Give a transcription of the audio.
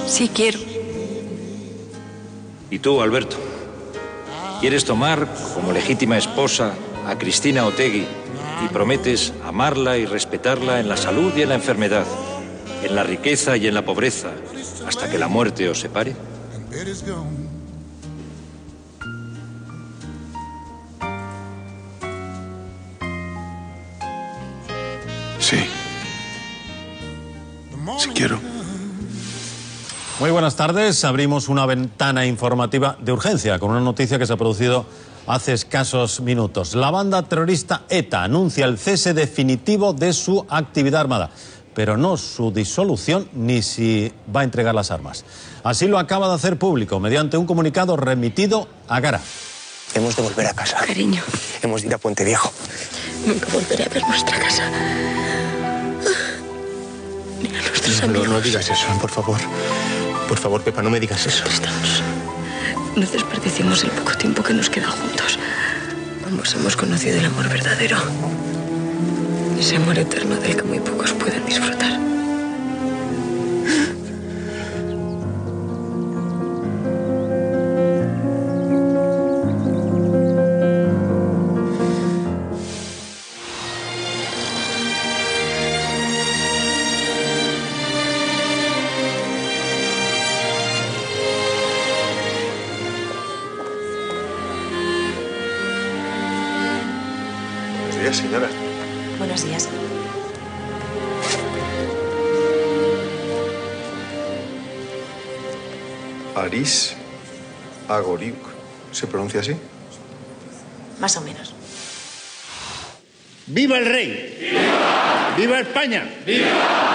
Sí, quiero. ¿Y tú, Alberto? ¿Quieres tomar como legítima esposa a Cristina Otegi y prometes amarla y respetarla en la salud y en la enfermedad, en la riqueza y en la pobreza, hasta que la muerte os separe? Sí. Sí quiero. Muy buenas tardes. Abrimos una ventana informativa de urgencia con una noticia que se ha producido hace escasos minutos. La banda terrorista ETA anuncia el cese definitivo de su actividad armada, pero no su disolución ni si va a entregar las armas. Así lo acaba de hacer público mediante un comunicado remitido a Gara. Hemos de volver a casa. Cariño. Hemos de ir a Puente Viejo. Nunca volveré a ver nuestra casa. Ni a nuestros amigos. No digas eso, por favor. Por favor, Pepa, no me digas eso. Estamos. No desperdiciemos el poco tiempo que nos queda juntos. Ambos hemos conocido el amor verdadero. Ese amor eterno del que muy pocos pueden disfrutar. Buenos días, señora. Buenos días. Aris Agoriuk. ¿Se pronuncia así? Más o menos. ¡Viva el rey! ¡Viva! ¡Viva España! ¡Viva!